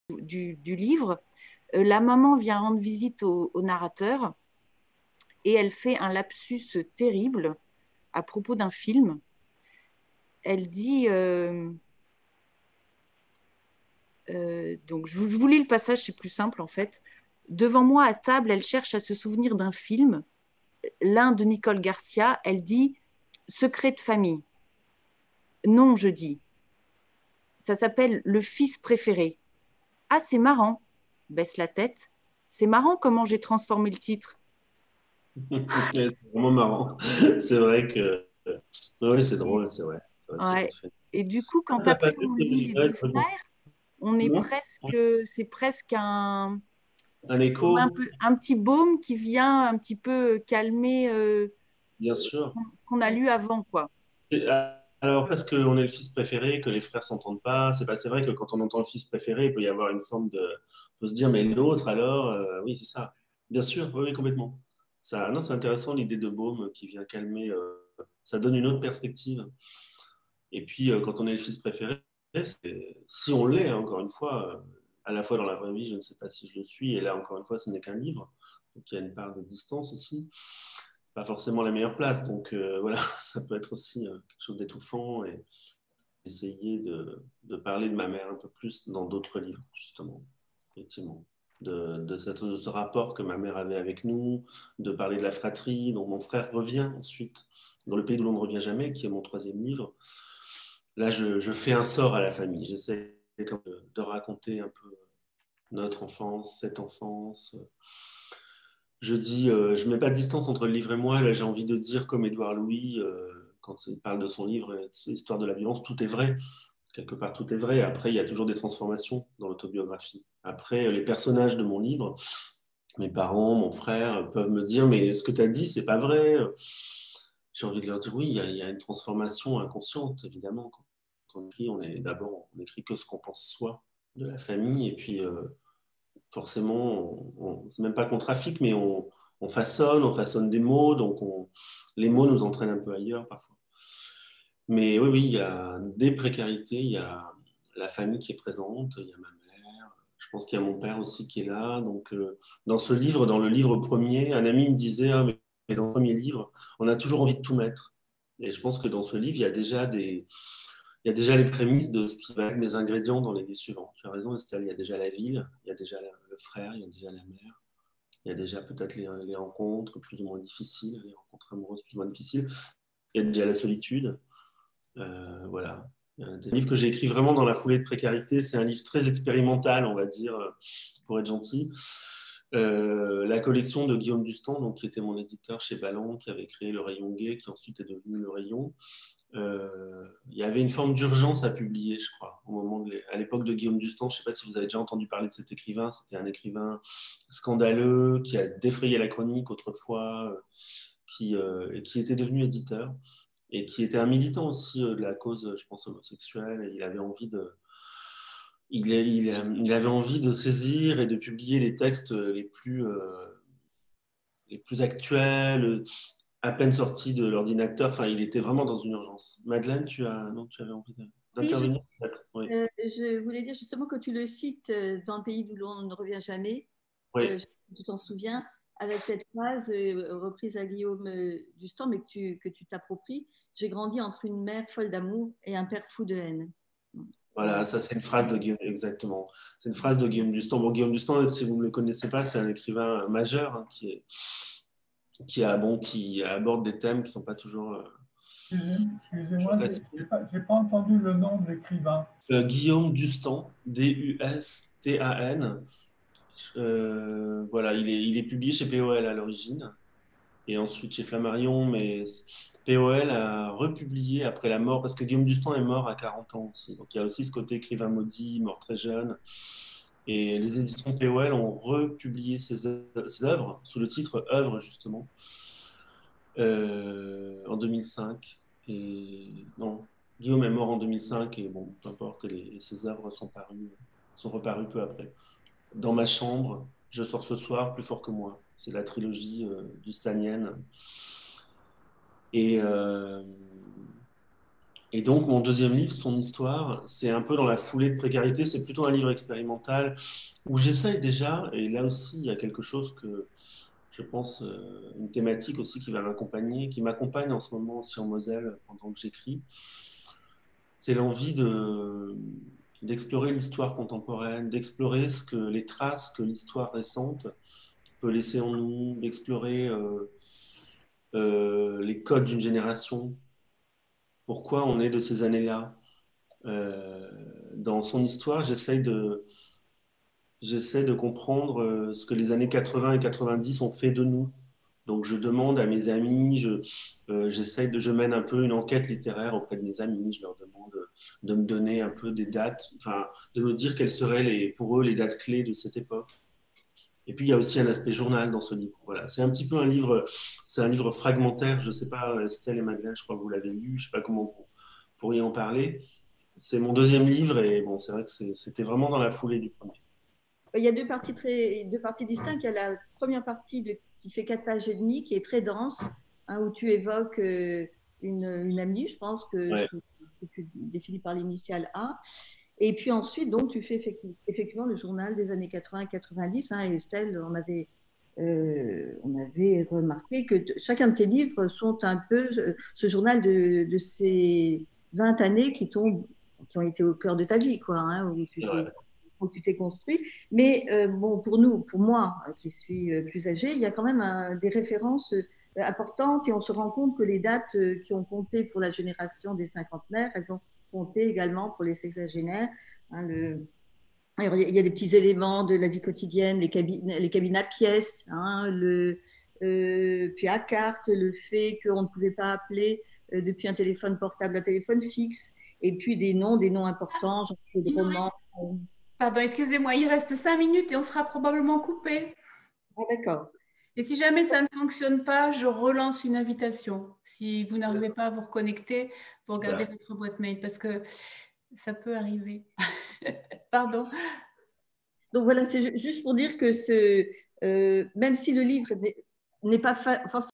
du livre, la maman vient rendre visite au narrateur et elle fait un lapsus terrible à propos d'un film. Elle dit, donc je vous lis le passage, c'est plus simple en fait. Devant moi à table, elle cherche à se souvenir d'un film, l'un de Nicole Garcia. Elle dit Secret de famille. Non, je dis. Ça s'appelle Le fils préféré. Ah, c'est marrant. Baisse la tête. C'est marrant comment j'ai transformé le titre. C'est vraiment marrant. C'est vrai que. Oui, c'est Et, drôle, c'est vrai. C'est vrai, c'est ouais. good fait. Et du coup, On quand n'a pas après vu on ce lit Les livret, Deux mais bon. Frères, on est Non. presque, c'est presque Un écho, un petit baume qui vient un petit peu calmer bien sûr. ce qu'on a lu avant, quoi. Alors, parce qu'on est le fils préféré, que les frères s'entendent pas, c'est vrai que quand on entend le fils préféré, il peut y avoir une forme de. On peut se dire, mais l'autre alors, oui, c'est ça. Bien sûr, oui, oui, complètement. Ça, non, c'est intéressant l'idée de Baume qui vient calmer. Ça donne une autre perspective. Et puis, quand on est le fils préféré, si on l'est, hein, encore une fois, à la fois dans la vraie vie, je ne sais pas si je le suis, et là, encore une fois, ce n'est qu'un livre. Donc, il y a une part de distance aussi. Pas forcément la meilleure place. Donc, voilà, ça peut être aussi quelque chose d'étouffant et essayer de parler de ma mère un peu plus dans d'autres livres, justement, effectivement. De ce rapport que ma mère avait avec nous, de parler de la fratrie, dont mon frère revient ensuite, dans Le pays d'où l'on ne revient jamais, qui est mon troisième livre. Là, je fais un sort à la famille. J'essaie de raconter un peu notre enfance, cette enfance. Je dis, je mets pas de distance entre le livre et moi. Là, j'ai envie de dire, comme Édouard Louis, quand il parle de son livre, Histoire de la violence, tout est vrai. Quelque part, tout est vrai. Après, il y a toujours des transformations dans l'autobiographie. Après, les personnages de mon livre, mes parents, mon frère, peuvent me dire, mais ce que tu as dit, c'est pas vrai. J'ai envie de leur dire, oui, il y a une transformation inconsciente, évidemment. Quand on écrit, on est d'abord, on écrit que ce qu'on pense soi de la famille, et puis forcément, c'est même pas qu'on trafique, mais on façonne des mots, donc les mots nous entraînent un peu ailleurs parfois. Mais oui, oui, il y a des précarités, il y a la famille qui est présente, il y a ma mère, je pense qu'il y a mon père aussi qui est là. Donc, dans ce livre, dans le livre premier, un ami me disait, ah, mais dans le premier livre, on a toujours envie de tout mettre. Et je pense que dans ce livre, il y a déjà les prémices de ce qui va être mes ingrédients dans les livres suivants. Tu as raison, Estelle, il y a déjà la ville, il y a déjà le frère, il y a déjà la mère, il y a déjà peut-être les rencontres plus ou moins difficiles, les rencontres amoureuses plus ou moins difficiles, il y a déjà la solitude. Voilà. Des livres que j'ai écrits vraiment dans la foulée de précarité. C'est un livre très expérimental, on va dire, pour être gentil. La collection de Guillaume Dustan, donc, qui était mon éditeur chez Ballon, qui avait créé le rayon gay, qui ensuite est devenu le rayon. Il y avait une forme d'urgence à publier, je crois, à l'époque de Guillaume Dustan. Je ne sais pas si vous avez déjà entendu parler de cet écrivain. C'était un écrivain scandaleux qui a défrayé la chronique autrefois, et qui était devenu éditeur et qui était un militant aussi de la cause, je pense, homosexuelle. Et il avait envie il avait envie de saisir et de publier les textes les plus actuels, à peine sortis de l'ordinateur. Enfin, il était vraiment dans une urgence. Madeleine, non, tu avais envie Oui, d'intervenir? Oui. je voulais dire justement que tu le cites dans le pays d'où l'on ne revient jamais. Oui. Tu t'en souviens, avec cette phrase reprise à Guillaume Dustan, mais que tu t'appropries. J'ai grandi entre une mère folle d'amour et un père fou de haine. Voilà, ça c'est une phrase de Guillaume, exactement. C'est une phrase de Guillaume Dustan. Bon, Guillaume Dustan, si vous ne le connaissez pas, c'est un écrivain majeur hein, qui aborde des thèmes qui ne sont pas toujours, toujours Excusez-moi, faciles. j'ai pas entendu le nom de l'écrivain. Guillaume Dustan, Dustan. Voilà, il est publié chez POL à l'origine et ensuite chez Flammarion, mais POL a republié après la mort, parce que Guillaume Dustan est mort à 40 ans aussi. Donc il y a aussi ce côté écrivain maudit, mort très jeune. Et les éditions POL ont republié ses œuvres sous le titre Œuvres, justement, en 2005. Et non, Guillaume est mort en 2005 et bon, peu importe, ses œuvres sont reparues peu après. Dans ma chambre, je sors ce soir plus fort que moi. C'est la trilogie dustanienne. Et Et donc, mon deuxième livre, Son histoire, c'est un peu dans la foulée de Précarité. C'est plutôt un livre expérimental où j'essaye déjà, et là aussi, il y a quelque chose que je pense, une thématique aussi qui va m'accompagner, qui m'accompagne en ce moment aussi en Moselle pendant que j'écris. C'est l'envie d'explorer l'histoire contemporaine, d'explorer les traces que l'histoire récente peut laisser en nous, d'explorer les codes d'une génération, pourquoi on est de ces années-là. Euh, dans son histoire, j'essaie de comprendre ce que les années 80 et 90 ont fait de nous. Donc je demande à mes amis, je mène un peu une enquête littéraire auprès de mes amis, je leur demande de me donner un peu des dates, enfin, de me dire quelles seraient pour eux les dates clés de cette époque. Et puis il y a aussi un aspect journal dans ce livre. Voilà, c'est un livre fragmentaire. Je ne sais pas, Estelle et Madeleine, je crois que vous l'avez lu. Je ne sais pas comment vous pourriez en parler. C'est mon deuxième livre et bon, c'est vrai que c'était vraiment dans la foulée du premier. Il y a deux parties distinctes. Il y a la première partie qui fait 4 pages et demie, qui est très dense, hein, où tu évoques une amie, je pense Ouais. que tu définis par l'initiale A. Et puis ensuite, donc, tu fais effectivement le journal des années 80-90. Hein, et Estelle, on avait remarqué que chacun de tes livres sont un peu ce journal de ces 20 années qui ont été au cœur de ta vie, quoi, hein, Ouais. où tu t'es construit. Mais bon, pour moi, qui suis plus âgée, il y a quand même des références importantes et on se rend compte que les dates qui ont compté pour la génération des cinquantenaires, elles ont compté également pour les sexagénaires. Hein, alors, il y a des petits éléments de la vie quotidienne, les cabines à pièces, hein, puis à carte, le fait qu'on ne pouvait pas appeler depuis un téléphone portable à un téléphone fixe, et puis des noms importants, genre de romans. Pardon, excusez-moi, il reste 5 minutes et on sera probablement coupé. Ah, d'accord. Et si jamais ça ne fonctionne pas, je relance une invitation. Si vous n'arrivez pas à vous reconnecter, vous regardez votre boîte mail parce que ça peut arriver. Pardon. Donc voilà, c'est juste pour dire que même si le livre n'est pas forcément